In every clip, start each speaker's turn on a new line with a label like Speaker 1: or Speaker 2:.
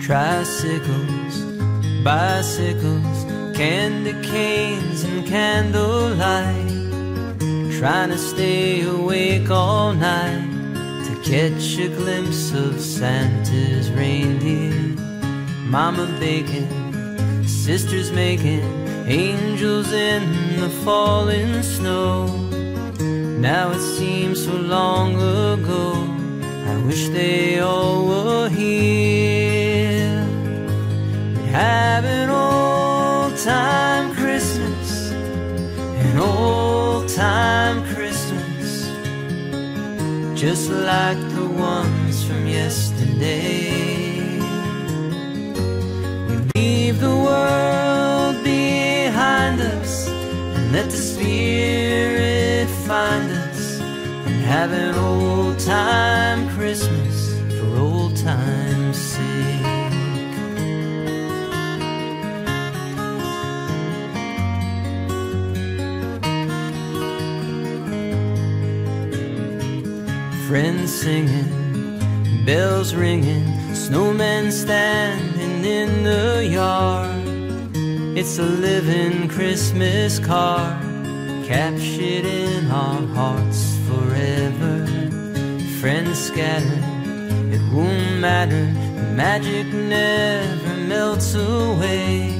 Speaker 1: Tricycles, bicycles, candy canes and candlelight, trying to stay awake all night to catch a glimpse of Santa's reindeer. Mama baking, sisters making angels in the falling snow. Now it seems so long ago, I wish they all were here. We'd have an old-time Christmas, an old-time Christmas, just like the ones from yesterday. We leave the world behind us and let the Spirit find us, and have an old-time Christmas for old time's sake. Friends singing, bells ringing, snowmen standing in the yard. It's a living Christmas card, captured in our hearts forever. Friends scattered, it won't matter, the magic never melts away.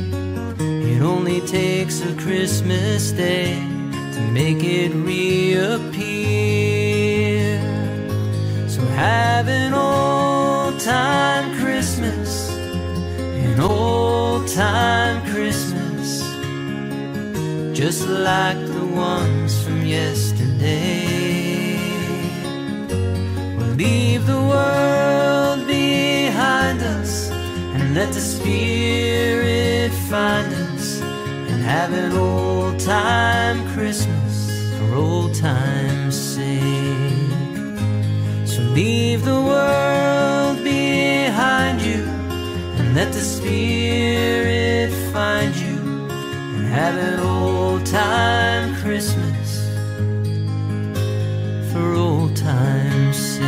Speaker 1: It only takes a Christmas day to make it reappear. So have an old-time Christmas, an old-time Christmas, just like the ones from yesterday. We'll leave the world behind us and let the Spirit find us, and have an old-time Christmas for old time's sake. So leave the world behind you and let the Spirit find you, and have an old-time Christmas for old time's sake.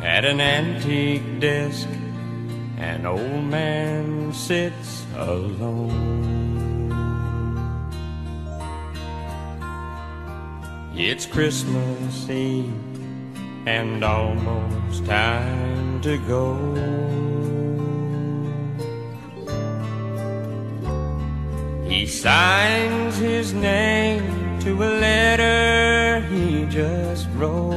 Speaker 2: At an antique desk, an old man sits alone. It's Christmas Eve and almost time to go. He signs his name to a letter he just wrote.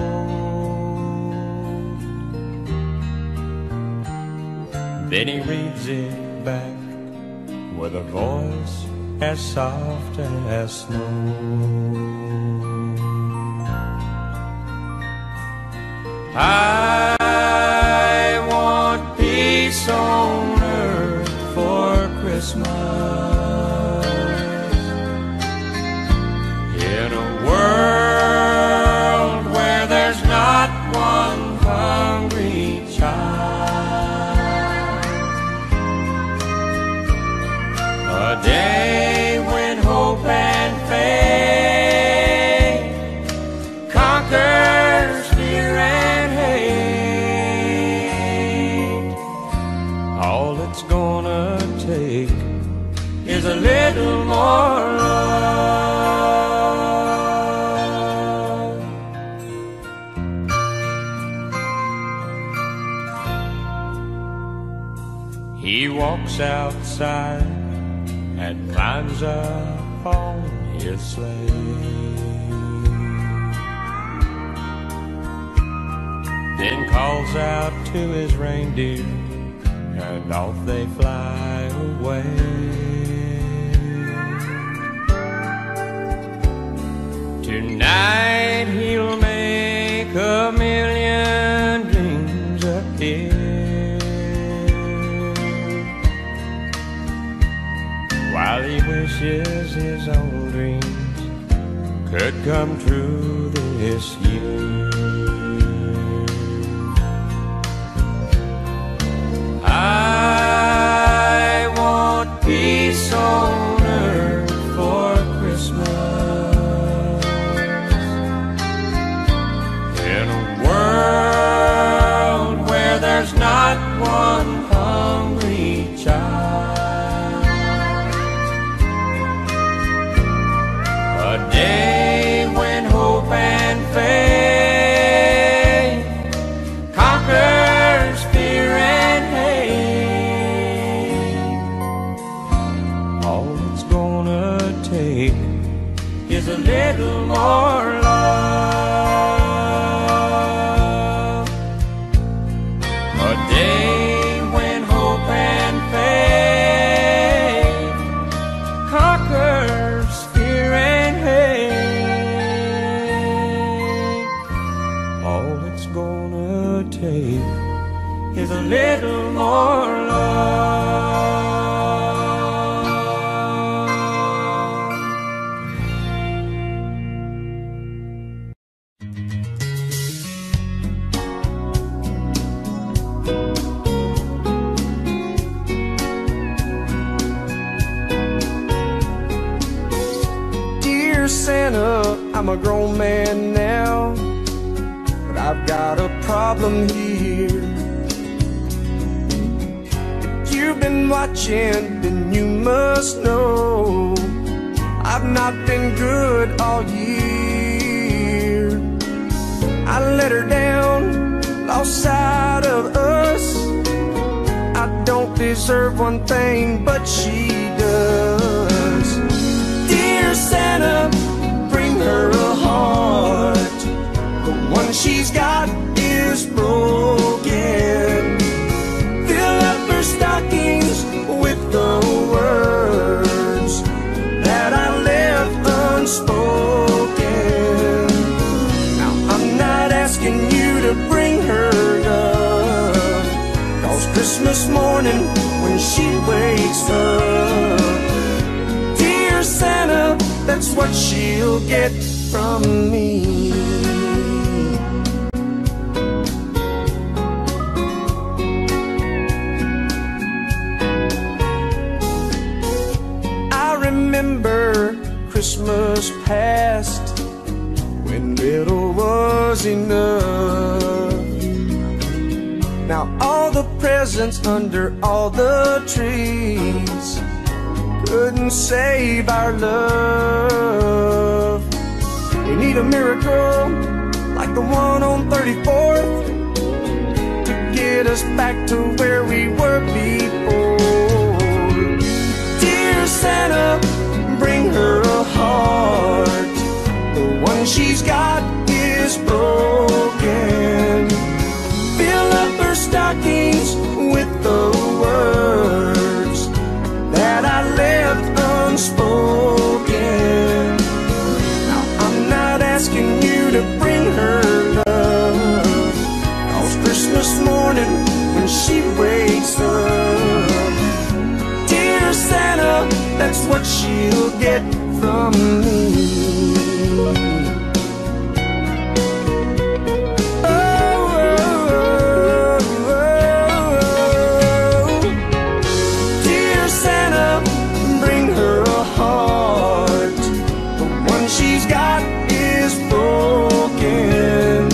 Speaker 2: Then he reads it back with a voice as soft as snow. I want peace on earth for Christmas, in a world where there's not one hungry child. A day when hope and faith conquers fear and hate. All it's gonna take is a little more love. He walks outside and climbs up on his sleigh. Then calls out to his reindeer, and off they fly away. Tonight he'll make a million dreams year, while he wishes his own dreams could come true this year. I want peace on earth for Christmas, in a world where there's not one hungry child, a day when hope and faith conquers fear and hate. All it's gonna take is a little more love, a day when hope and faith conquers fear and hate. All it's gonna take is a little more love.
Speaker 3: Dear Santa, I'm a grown man now, but I've got a problem here. If you've been watching, then you must know I've not been good all year. I let her down, lost sight of us. I don't deserve one thing, but she does. Dear Santa, bring her a heart. The one she's got is broken. Fill up her stockings with the words that I left unspoken. Now I'm not asking you to bring her love, 'cause Christmas morning when she wakes up, dear Santa, that's what she'll get from me. I remember Christmas past, when little was enough. Now all the presents under all the trees couldn't save our love. We need a miracle like the one on 34th to get us back to where we were before. Dear Santa, bring her a heart. The one she's got is broken. Fill up her stockings with the words that I left unspoken. Now I'm not asking you to bring her love, 'cause Christmas morning when she wakes up, dear Santa, that's what she'll get from me. She's got is broken.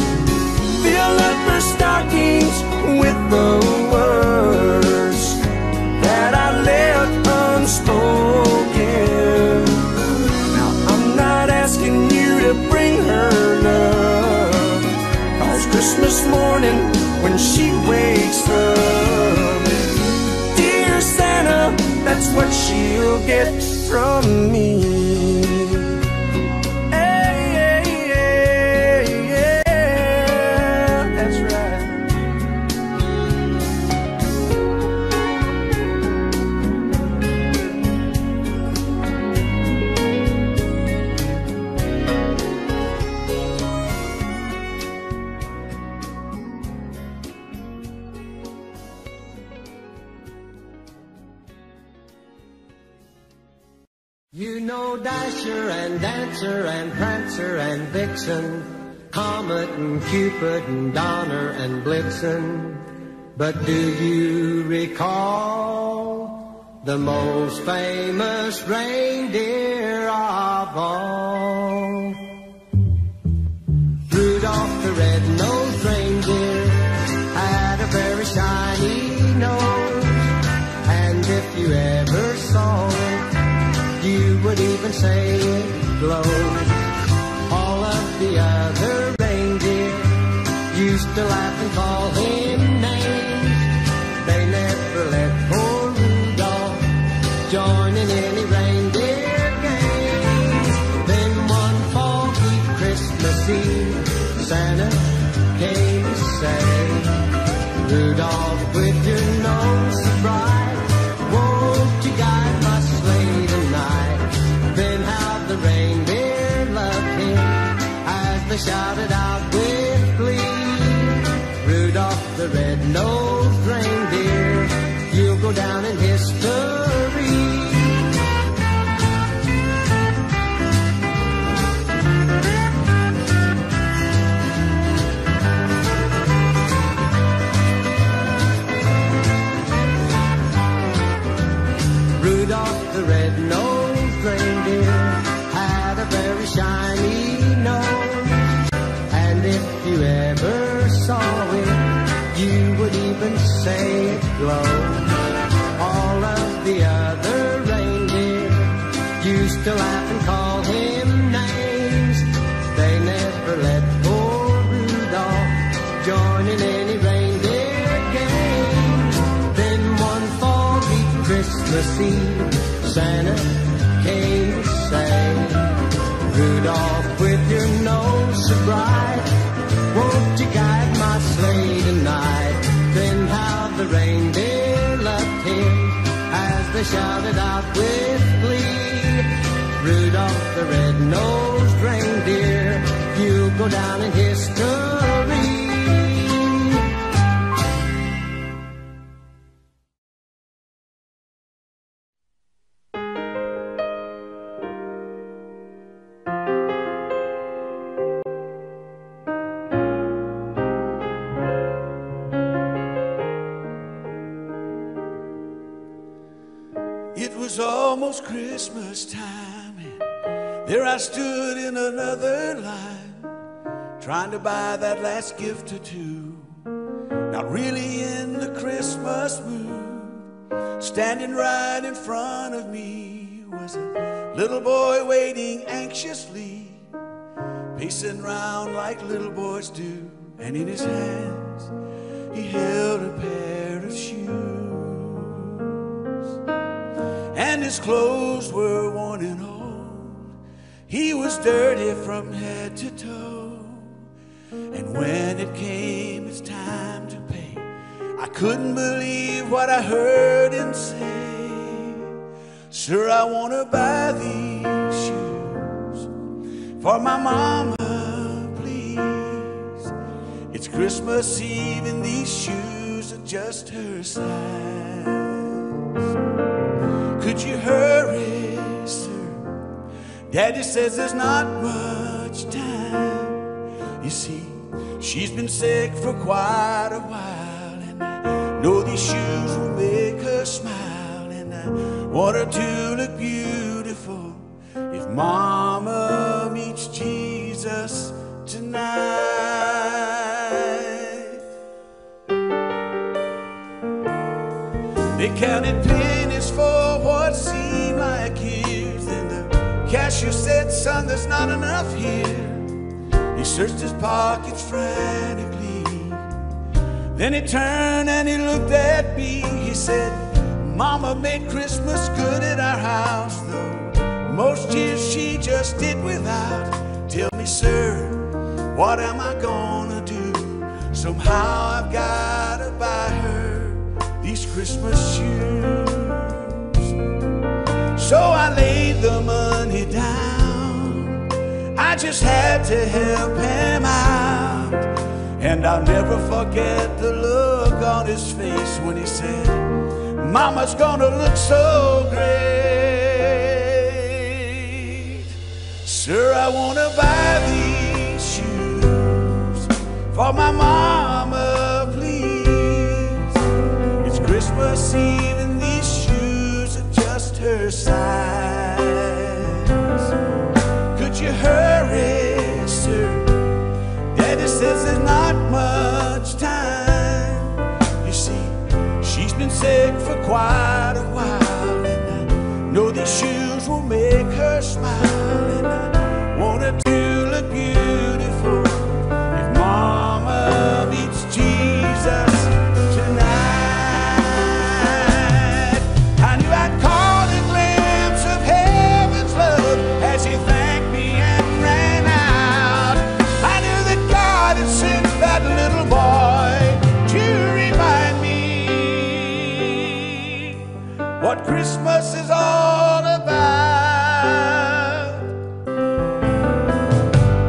Speaker 3: Fill up her stockings with the words that I left unspoken. Now I'm not asking you to bring her love, 'cause Christmas morning when she wakes up, dear Santa, that's what she'll get from me.
Speaker 4: You know Dasher and Dancer and Prancer and Vixen, Comet and Cupid and Donner and Blitzen. But do you recall the most famous reindeer of all? Rudolph the red-nosed reindeer had a very shiny nose, and if you ever saw it, you would even say it glows. All of the other reindeer used to laugh and call him names. They never let poor Rudolph join in any reindeer game. Then one foggy Christmas Eve, Santa came to say, Rudolph, with your nose so bright, won't you guide my sleigh tonight? Then how the reindeer loved him as they shouted out with glee, Rudolph the red-nosed reindeer, you'll go down in history. Rudolph the red-nosed reindeer had a very shiny nose, and if you ever saw it, you would even say it glowed. All of the other reindeer used to laugh and call him names. They never let poor Rudolph join in any reindeer game. Then one foggy Christmas Eve, Santa came to say, Rudolph, with your nose so bright, won't you guide my sleigh tonight? Then how the reindeer loved him as they shouted out with glee, Rudolph the red-nosed reindeer, you'll go down in history.
Speaker 5: It was almost Christmas time, and there I stood in another line, trying to buy that last gift or two, not really in the Christmas mood. Standing right in front of me was a little boy waiting anxiously, pacing round like little boys do, and in his hands he held a pair of shoes. And his clothes were worn and old, he was dirty from head to toe. And when it came his time to pay, I couldn't believe what I heard him say. Sir, I want to buy these shoes for my mama, please. It's Christmas Eve and these shoes are just her size. Could you hurry, sir? Daddy says there's not much time. You see, she's been sick for quite a while, and I know these shoes will make her smile, and I want her to look beautiful if Mama meets Jesus tonight. They counted pennies for what seemed like years, and the cashier said, son, there's not enough here. He searched his pockets frantically, then he turned and he looked at me. He said, Mama made Christmas good at our house, though most years she just did without. Tell me, sir, what am I gonna do? Somehow I've gotta buy her these Christmas shoes. So I laid the money down, I just had to help him out. And I'll never forget the look on his face when he said, Mama's gonna look so great Sir, I want to buy these shoes for my mama, please. It's Christmas Eve and these shoes are just her size. Could you hurry, sir? Daddy says there's not much time. You see, she's been sick for quite a while, and I know these shoes will make her smile, and I want her to look beautiful if Mama meets Jesus tonight. I knew I'd caught a glimpse of heaven's love as he thanked me and ran out. I knew that God had sent that little boy to remind me what Christmas is all about.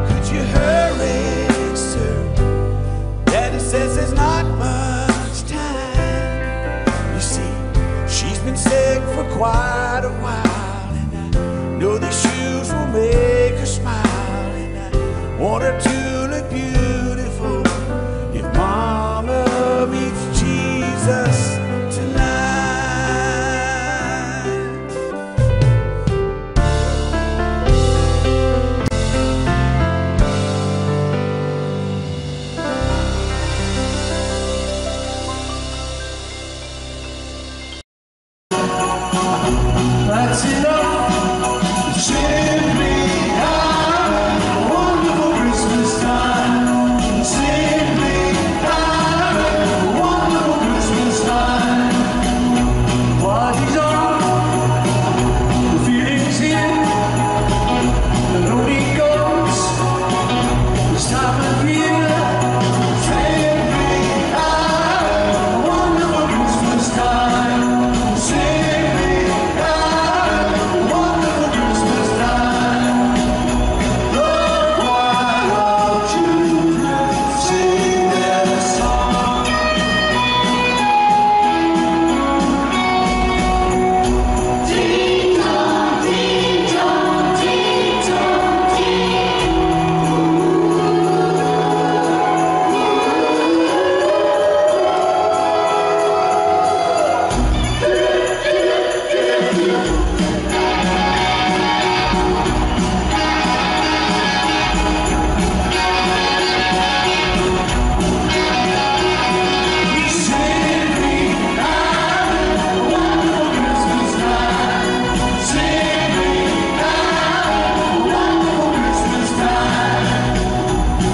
Speaker 5: Could you hurry, sir? Daddy says there's not much time. You see, she's been sick for quite a while, and I know these shoes will make her smile, and I want her to look beautiful if Mama meets Jesus tonight.
Speaker 3: That's enough to cheer me out. A wonderful Christmas time. Sing me out. A wonderful Christmas time. Party's on, the feeling's here. The lonely goes this time of year. Sing me out. A wonderful Christmas time. Sing me out. A wonderful Christmas time. The choir of children sing their song. Ding dong, ding dong, ding dong,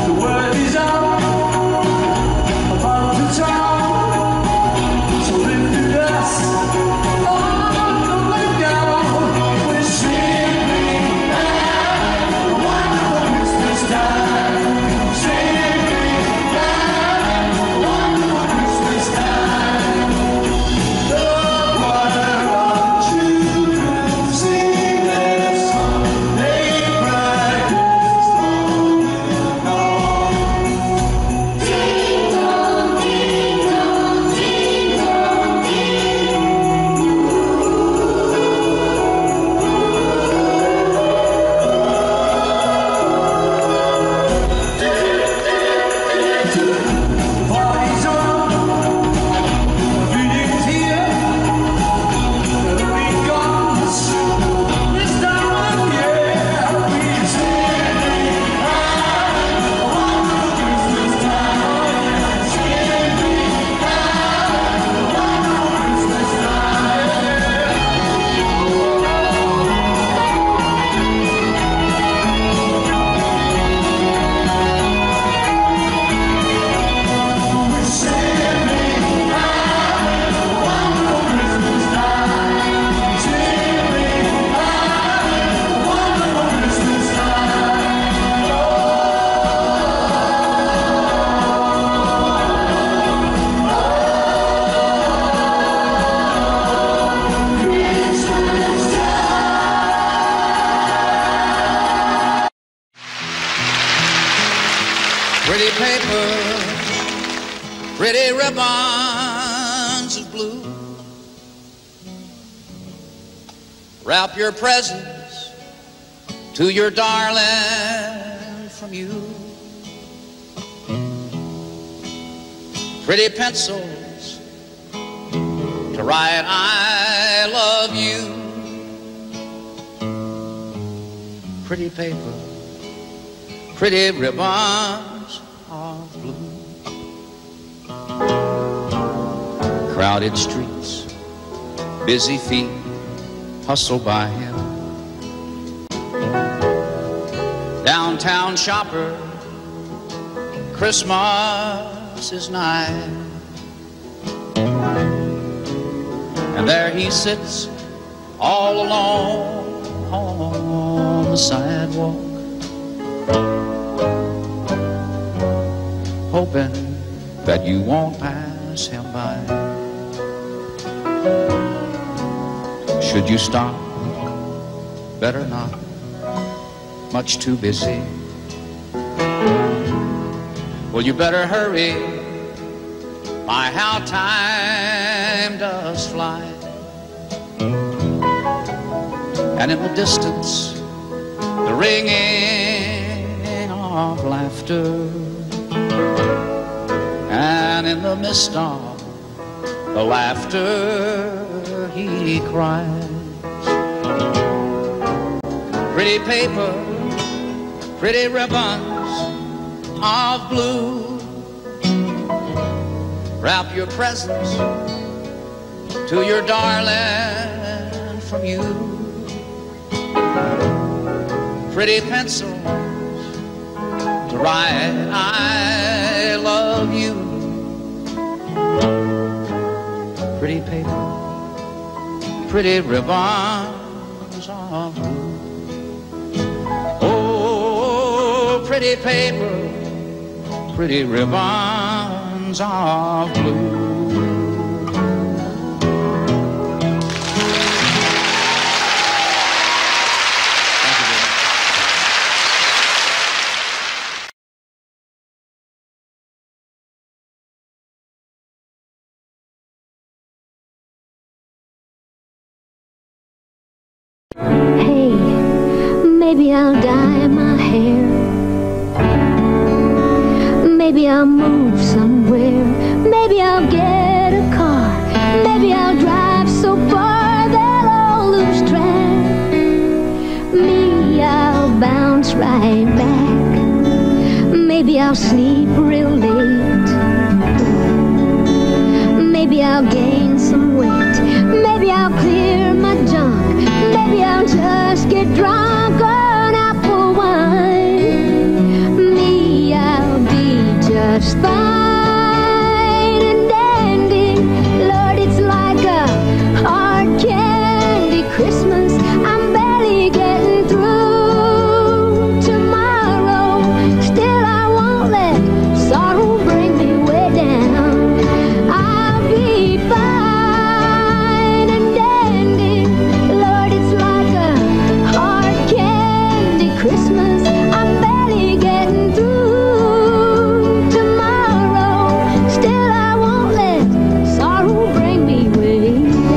Speaker 3: the word is out about the town, so lift the dust all the way down. We're singing out a wonderful Christmas time. Singing out a wonderful Christmas time. The choir of children sing their song. They practice long and long. Ding dong, ding dong, ding dong, party's on, the feeling's here. The lonely goes this time of year. We sing out a wonderful Christmas time. Sing out a wonderful Christmas time. We're singing out a wonderful Christmas time. Singing out a wonderful Christmas time.
Speaker 6: Pretty paper, pretty ribbons of blue. Wrap your presents to your darling from you. Pretty pencils to write I love you. Pretty paper, pretty ribbons of blue. Crowded streets, busy feet hustle by him. Downtown shopper, Christmas is nigh. And there he sits all alone on the sidewalk, hoping that you won't pass him by. Should you stop? Better not, much too busy. Well, you better hurry, my how time does fly. And in the distance, the ringing of laughter, and in the midst of the laughter he cries. Pretty paper, pretty ribbons of blue, wrap your presents to your darling from you. Pretty pencils to write I love you. Pretty paper, pretty ribbons of blue. Oh, pretty paper, pretty ribbons of blue.
Speaker 7: Hey, maybe I'll dye my hair. Maybe I'll move somewhere. Maybe I'll get a car. Maybe I'll drive so far they'll all lose track. Me, I'll bounce right back. Maybe I'll sleep real late. Maybe I'll gain some weight. Maybe I'll clear my junk. Maybe I'll just get drunk on apple wine. Me, I'll be just fine and dandy. Lord, it's like a hard candy Christmas. I'm barely getting through tomorrow. Still, I won't let sorrow bring me way down. I'll be fine and dandy. Lord, it's like a hard candy Christmas. I'm barely getting through tomorrow. Still, I won't let sorrow bring me way down.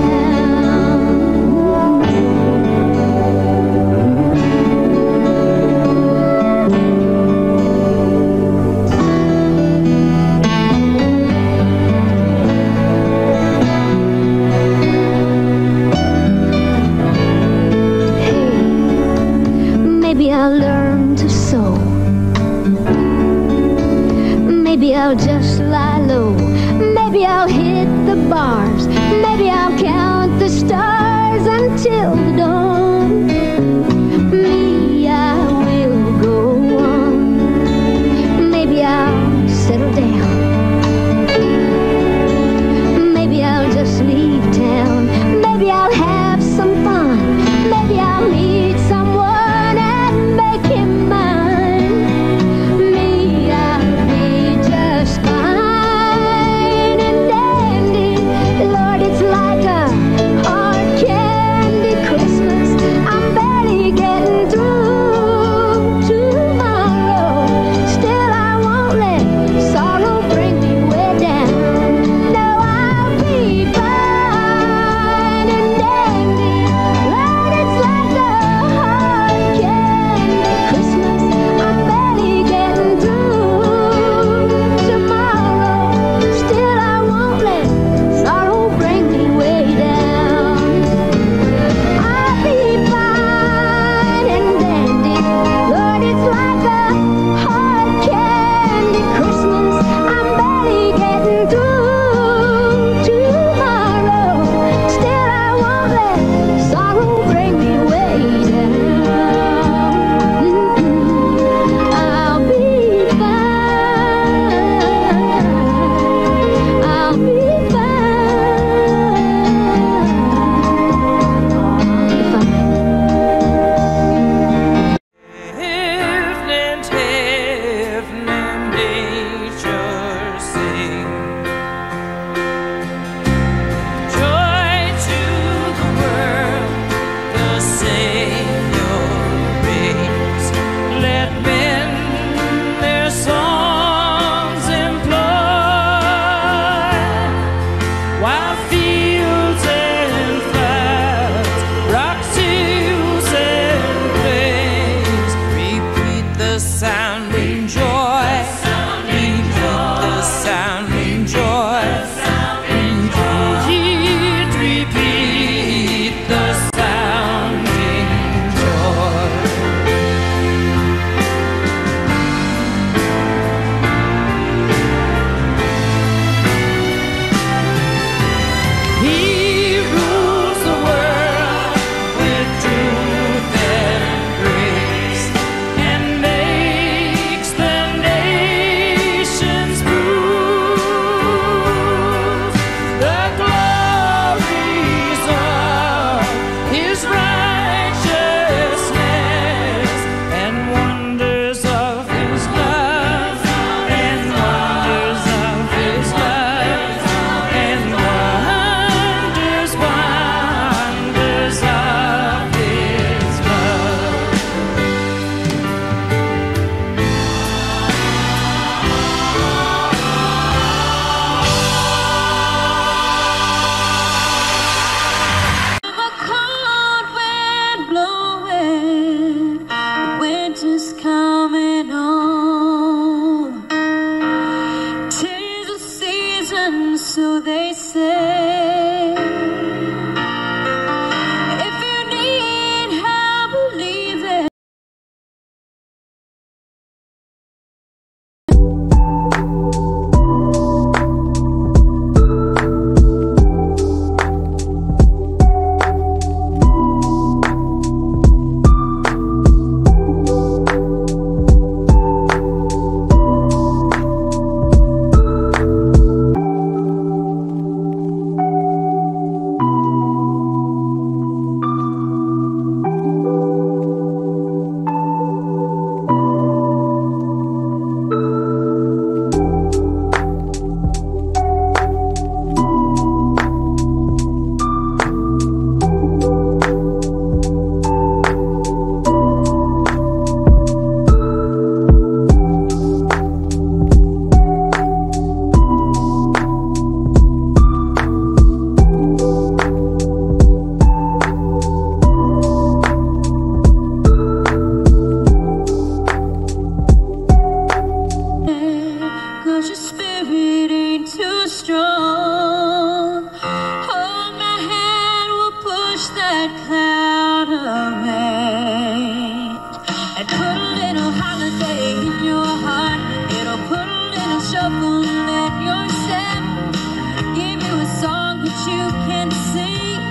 Speaker 7: Maybe I'll learn to sew. Maybe I'll just lie low. Maybe I'll hit the bars. Maybe I'll count the stars until the dawn. Me, I will go on. Maybe I'll settle down. Maybe I'll just leave town. Maybe I'll have some fun. Maybe I'll meet someone and make him mine. Me, I'll be just fine and dandy. Lord, it's like a hard candy Christmas. I'm barely getting through tomorrow. Still, I won't let sorrow bring me way down. No, I'll be fine.
Speaker 1: fields and flats, rocks, hills and plains. Repeat the sounding joy. Repeat the sounding joy. Repeat the sounding joy. He rules the world with truth and grace, and makes the nations prove the glories of His righteousness, and wonders of His love, and wonders of His love, and wonders, wonders of His love.
Speaker 7: A cold wind blowing, winter's coming on. 'Tis a season, so they say. If you need help believing, cause your spirit ain't too strong. Hold my hand, we'll push that cloud away, and put a little holiday in your heart. It'll put a little shuffle in your step. Give you a song that you can sing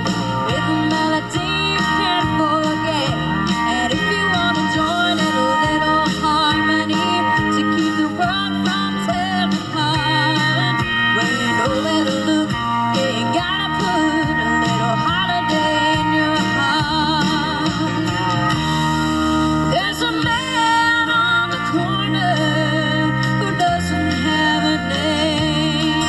Speaker 7: with a melody you can't forget. And if you want to join in a little harmony to keep the world from tearing apart, well, you know where to look. Yeah, you gotta put a little holiday in your heart. There's a man on the corner who doesn't have a name.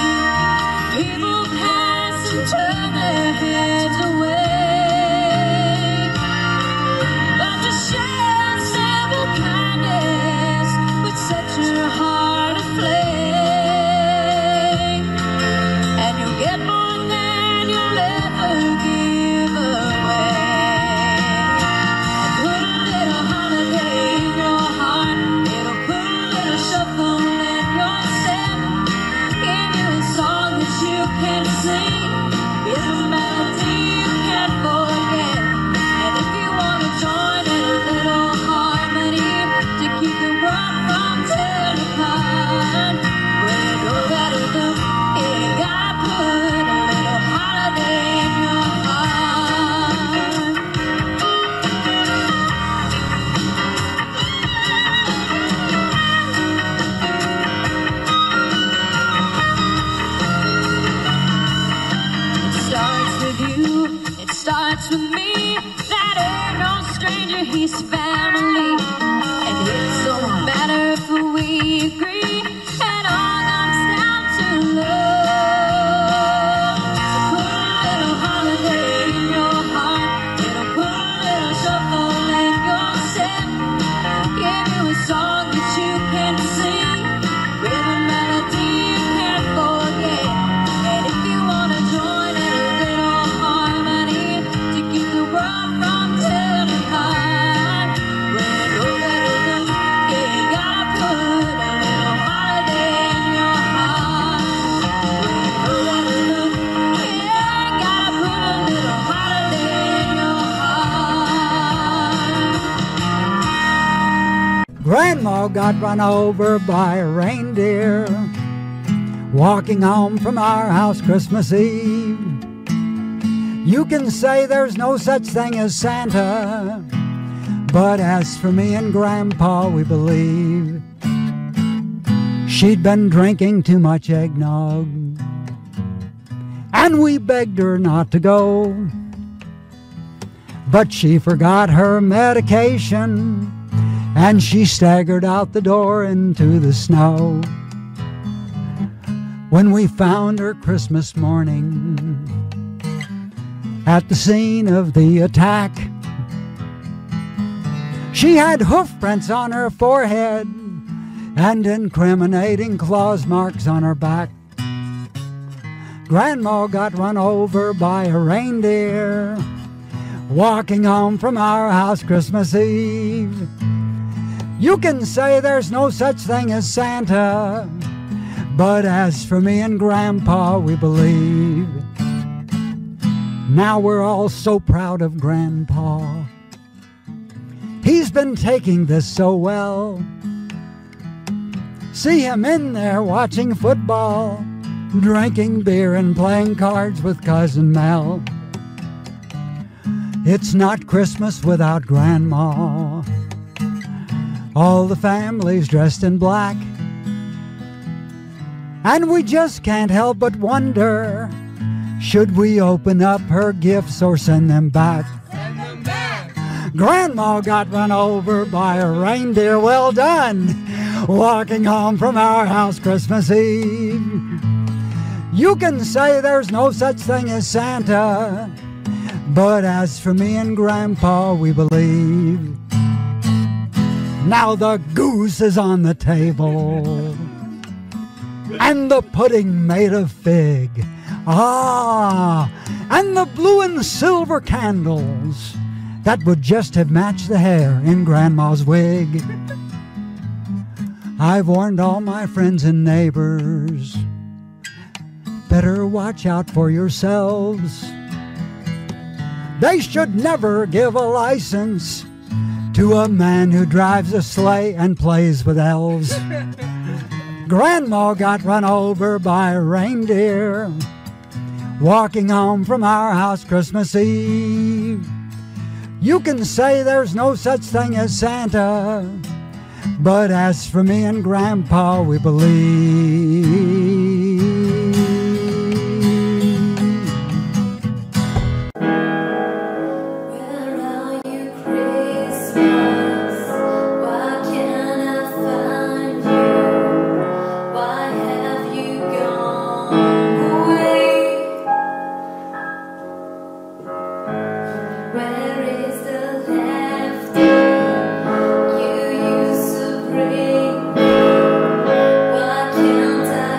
Speaker 7: People pass and turn their heads away, but to share simple kindness would set your heart aflame, and you'll get more than you'll ever give away. And put a little holiday in your heart. It'll put a little shuffle in your step. Give you a song that you can sing with a melody you can't forget. And if you want to join in a little harmony to keep the world from tearing apart, well, you know where to look. Yeah, you gotta put a little holiday in your heart. It starts with you, it starts with me. That ain't no stranger, he's family. And it don't matter if we agree, and all comes down to love. So put a little holiday in your heart. It'll put a little shuffle in your step. Give you a song that you can sing with a melody you can't forget. And if you want to join
Speaker 8: Grandma got run over by a reindeer walking home from our house Christmas Eve. You can say there's no such thing as Santa, but as for me and Grandpa, we believe she'd been drinking too much eggnog, and we begged her not to go. But she forgot her medication, and she staggered out the door into the snow. When we found her Christmas morning at the scene of the attack, she had hoof prints on her forehead and incriminating claws marks on her back. Grandma got run over by a reindeer walking home from our house Christmas Eve. You can say there's no such thing as Santa, but as for me and Grandpa, we believe. Now we're all so proud of Grandpa. He's been taking this so well. See him in there watching football, drinking beer and playing cards with Cousin Mel. It's not Christmas without Grandma. All the family's dressed in black, and we just can't help but wonder, should we open up her gifts or send them back?
Speaker 9: Send them back!
Speaker 8: Grandma got run over by a reindeer, well done, walking home from our house Christmas Eve. You can say there's no such thing as Santa, but as for me and Grandpa, we believe. Now the goose is on the table, and the pudding made of fig. Ah, and the blue and silver candles that would just have matched the hair in Grandma's wig. I've warned all my friends and neighbors, better watch out for yourselves. They should never give a license to a man who drives a sleigh and plays with elves. Grandma got run over by a reindeer walking home from our house Christmas Eve. You can say there's no such thing as Santa, but as for me and Grandpa, we believe.
Speaker 10: Why can't I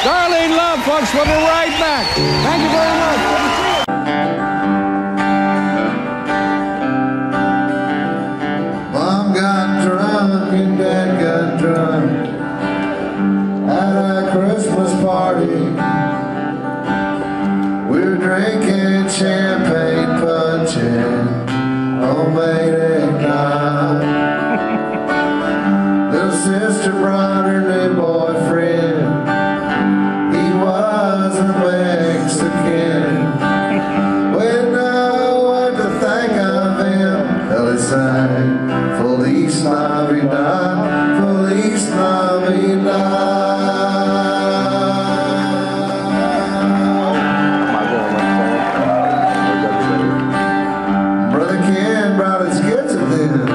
Speaker 9: Darlene Love, folks. We'll be right back. Thank you very much. Good to see you.
Speaker 10: Mom got drunk and Dad got drunk at a Christmas party. We were drinking champagne punch and homemade eggnog. Little sister brought her new boyfriend. He was a Mexican. When I went to think of him, well, he sang Feliz Navidad, Feliz Navidad. Brother Ken brought his kids with him.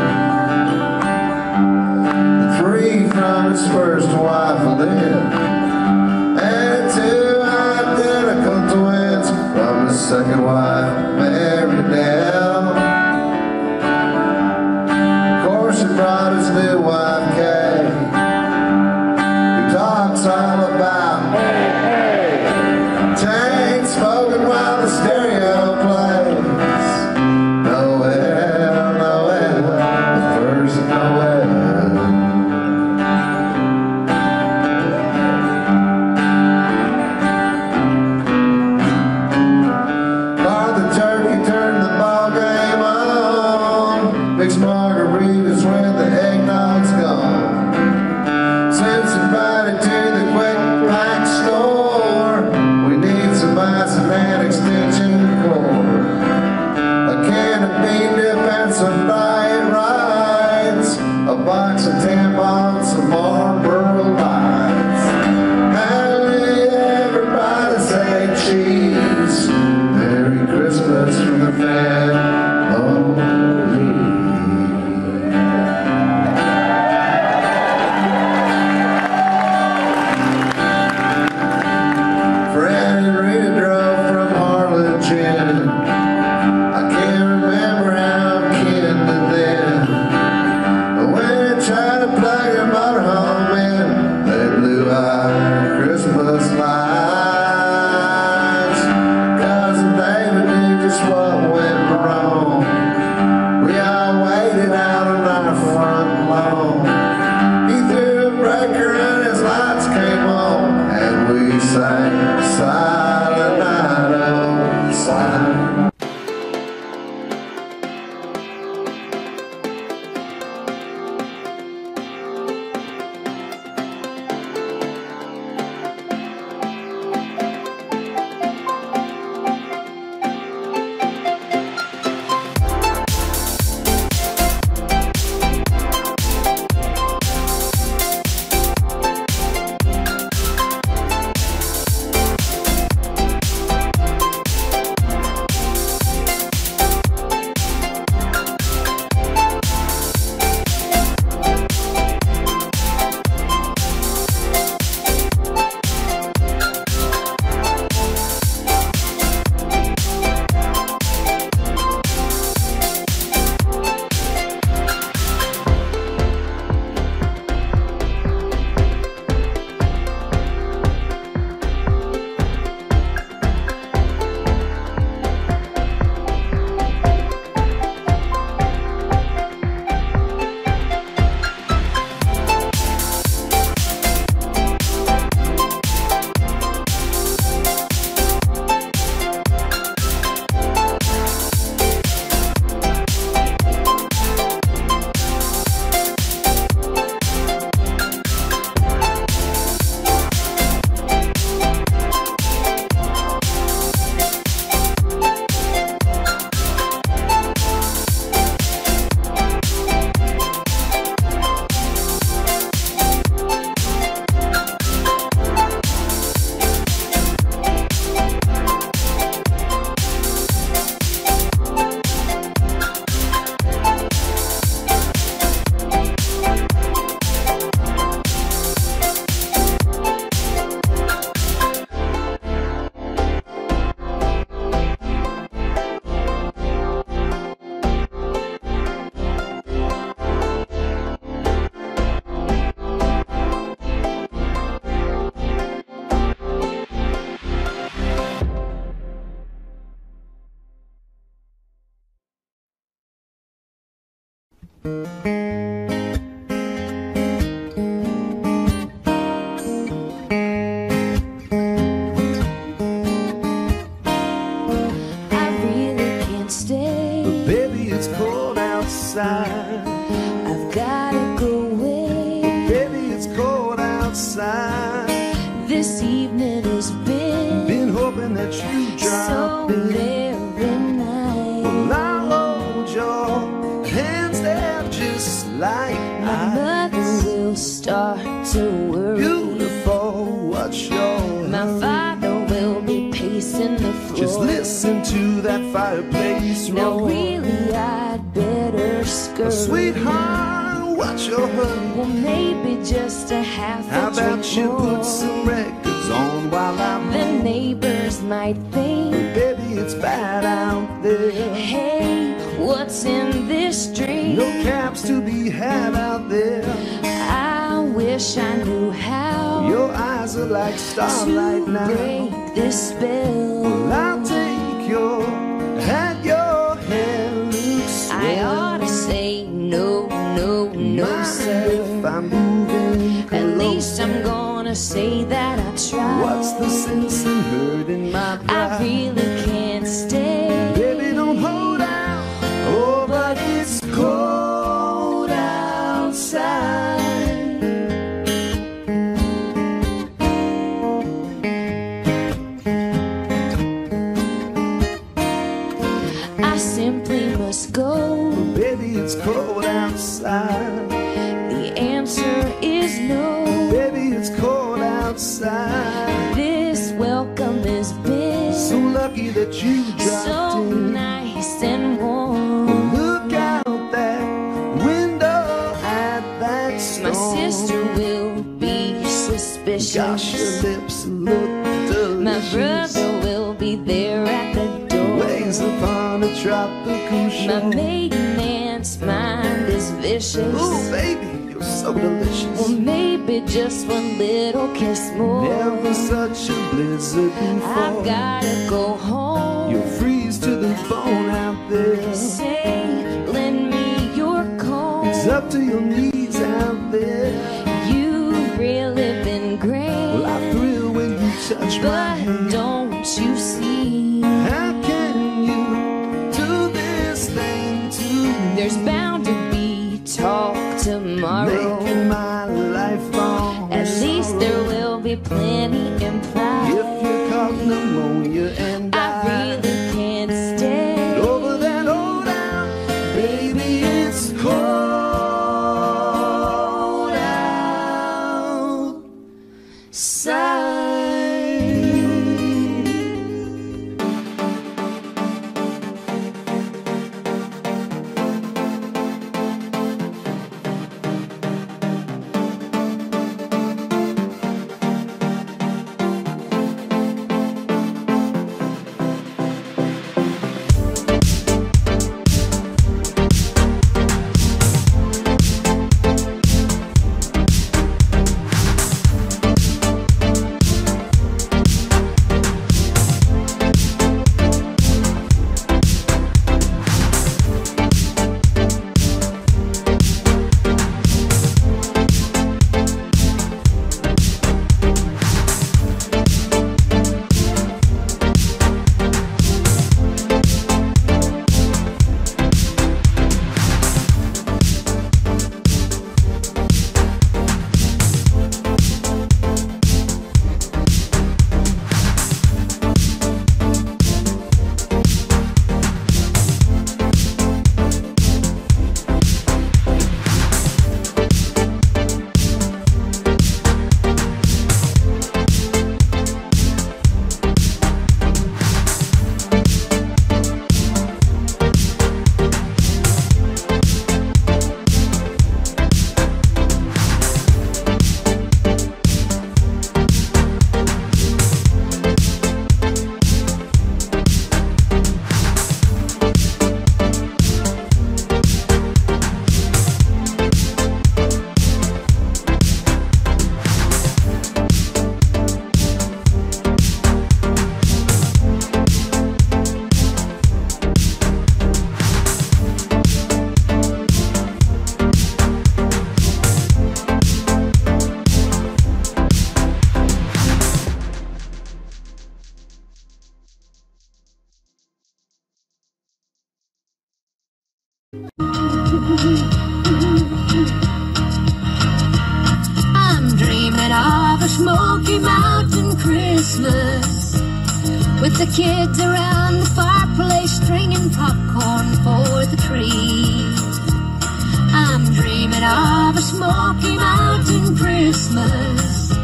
Speaker 10: The three from his first wife, Lynn, and two identical twins from his second wife, Mary Dell. Of course, he brought his new wife, Kay, who talks all about tank smoking while the stereo plays. Noel, Noel, the first Noel. Father John
Speaker 11: This evening has been
Speaker 3: hoping that you drop
Speaker 11: so
Speaker 3: in.
Speaker 11: very nice.
Speaker 3: Well, I'll hold your hands there just like
Speaker 11: My mother will start to worry.
Speaker 3: Beautiful, what's your
Speaker 11: My father will be pacing the floor.
Speaker 3: Just listen to that fireplace
Speaker 11: Now
Speaker 3: roar.
Speaker 11: really I'd better scurry.
Speaker 3: Sweetheart, what's your hurry?
Speaker 11: Well, maybe just a half
Speaker 3: How
Speaker 11: a drink
Speaker 3: about you
Speaker 11: more.
Speaker 3: put some records on while I'm
Speaker 11: The
Speaker 3: home?
Speaker 11: neighbors might think,
Speaker 3: Baby, it's bad out there.
Speaker 11: hey, what's in this drink?
Speaker 3: No cabs to be had out there.
Speaker 11: I wish I knew how
Speaker 3: Your eyes are like starlight
Speaker 11: to
Speaker 3: now.
Speaker 11: break this spell.
Speaker 3: Well, I'll take your hand, your hand looks
Speaker 11: I
Speaker 3: swell.
Speaker 11: ought to say no, no, no,
Speaker 3: Mind
Speaker 11: sir.
Speaker 3: if I'm moving
Speaker 11: At
Speaker 3: close?
Speaker 11: least I'm gonna say that I tried.
Speaker 3: What's the sense in hurting my pride?
Speaker 11: I really can't stay.
Speaker 3: Baby, don't hold out. Oh, but it's cold outside.
Speaker 11: I simply must go.
Speaker 3: Baby, it's cold outside.
Speaker 11: The answer is no.
Speaker 3: Baby, it's cold outside.
Speaker 11: This welcome has been
Speaker 3: So lucky that you dropped
Speaker 11: so
Speaker 3: in.
Speaker 11: nice and warm.
Speaker 3: Look out that window at that storm.
Speaker 11: My sister will be suspicious.
Speaker 3: Gosh, your lips look delicious.
Speaker 11: My brother will be there at the door.
Speaker 3: Waves upon a tropical shore.
Speaker 11: My maiden aunt's mind is vicious.
Speaker 3: Ooh, baby, you're so delicious.
Speaker 11: Well, maybe just one little kiss more.
Speaker 3: Never such a blizzard before.
Speaker 11: I've gotta go home.
Speaker 3: You'll freeze to the bone out there.
Speaker 11: Say, lend me your comb.
Speaker 3: It's up to your knees out there.
Speaker 11: You've really been great.
Speaker 3: Well, I thrill when you touch my
Speaker 11: But
Speaker 3: hand.
Speaker 11: don't you see?
Speaker 3: How can you do this thing to me?
Speaker 11: There's bound to be talk tomorrow.
Speaker 3: Making my life long.
Speaker 11: At least there will be plenty implied.
Speaker 3: If you caught pneumonia and
Speaker 11: I really can't stay.
Speaker 3: over that old out, baby, it's cold outside.
Speaker 7: with the kids around the fireplace stringing popcorn for the tree. I'm dreaming of a Smoky Mountain Christmas,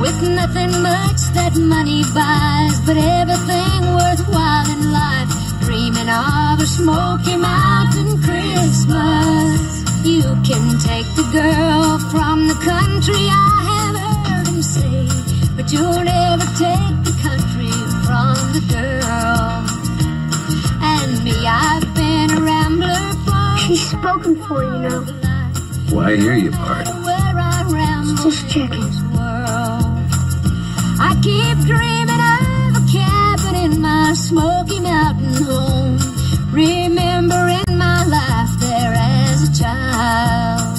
Speaker 7: with nothing much that money buys, but everything worthwhile in life. Dreaming of a Smoky Mountain Christmas. You can take the girl from the country, I have heard him say, but you'll never take the country from the girl. And me, I've been a rambler for.
Speaker 12: She's spoken for, you know.
Speaker 13: Well, I hear you, Bart.
Speaker 12: Just checking.
Speaker 7: I keep dreaming of a cabin in my Smoky Mountain home, remembering my life there as a child,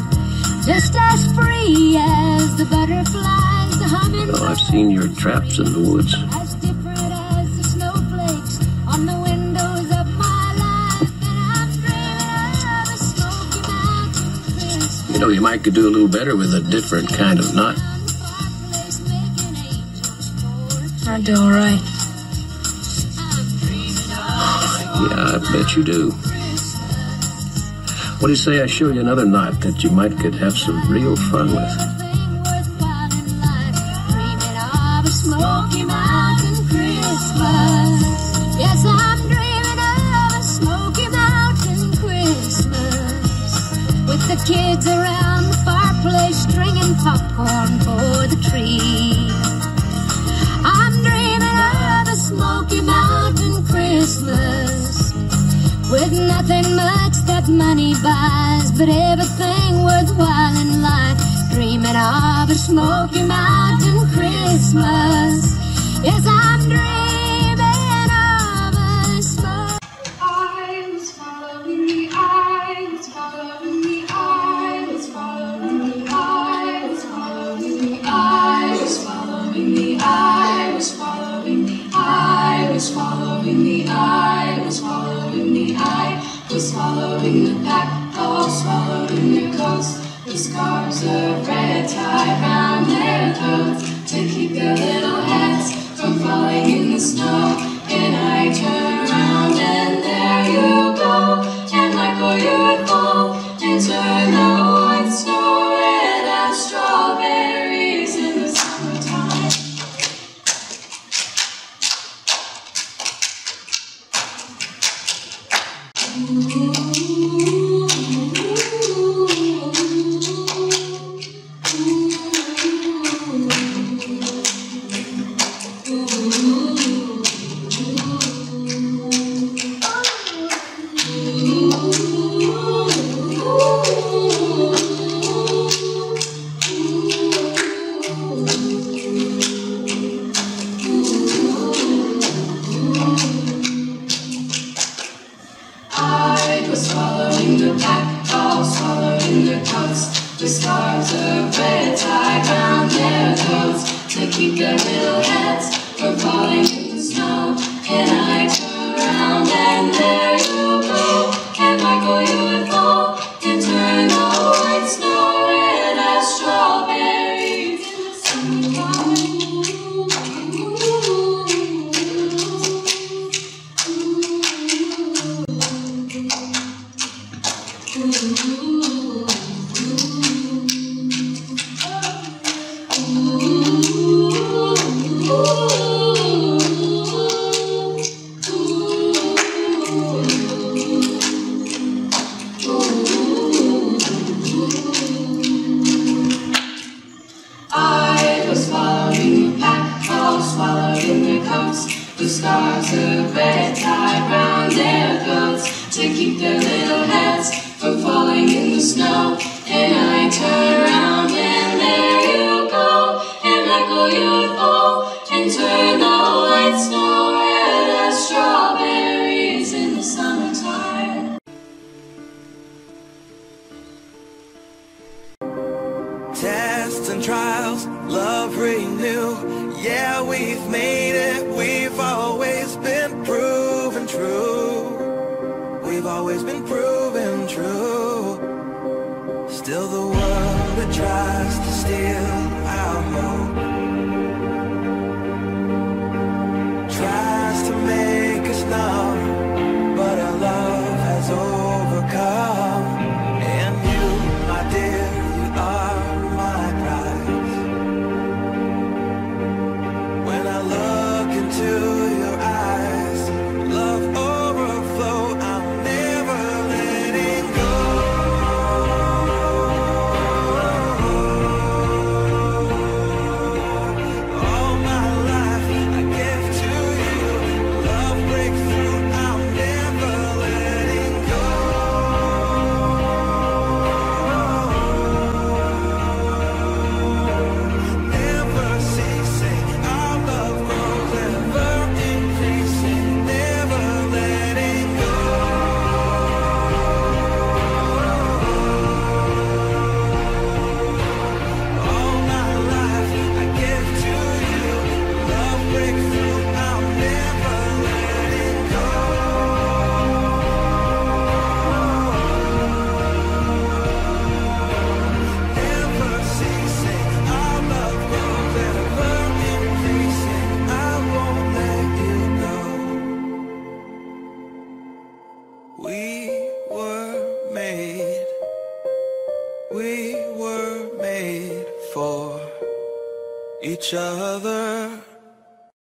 Speaker 7: just as free as the butterflies, the hummingbirds.
Speaker 13: Oh, I've seen your traps in the woods.
Speaker 7: As different as the snowflakes on the windows of my life, and I'm dreaming of a Smoky Mountain Christmas.
Speaker 13: You know, you might could do a little better with a different kind of knot.
Speaker 11: I do all right.
Speaker 13: Yeah, I bet you do. What do you say I show you another knot that you might could have some real fun with?
Speaker 7: Dreaming of a Smoky Mountain Christmas. Yes, I'm dreaming of a Smoky Mountain Christmas, with the kids around the fireplace stringing popcorn for the tree. I'm dreaming of a Smoky Mountain Christmas, with nothing much that money buys, but everything worthwhile in life. Dreaming of a Smoky Mountain Christmas. Yes, I'm dreaming of a Smoky.
Speaker 14: I was following the eye, was following the eye, was following the eye, was following the eye, was following the eye, was following the eye, was following the eye, was following the eye, was following the pack, all swallowed in their coats, with scarves of red tied round their throats to keep their little heads from falling in the snow. And I turn around and there you go, and Michael, you would fall and turn the white snow red as strawberries in the summertime. I was following the pack, all swallowed in their coats, with scarves of red tied round their throats to keep their little heads from falling in the snow. And I turn around and there you go, and Michael, you would fall and turn the white snow red as strawberries in the summertime. I was following the pack, all swallowed in their coats, with scarves of red tied round their throats to keep their little heads from falling in the snow. And I turn around and there you go, and Michael, you would fall and turn the white snow red as strawberries in the summertime.
Speaker 3: Tests and trials, love renew. Yeah, we've made it. We've always been proven true. We've always been proven true. Still the world that tries to steal our hope. Try love. And you, my dear, you are my prize. When I look into your eyes, love overflow, I'm never letting go. All my life I give to you, love breakthrough, I'm never letting go. Never ceasing, our love grows ever increasing, never letting go. All my life I give to you, love breakthrough, I'm never letting go. Never ceasing, our love grows ever increasing, I won't let you go. We were made for each other.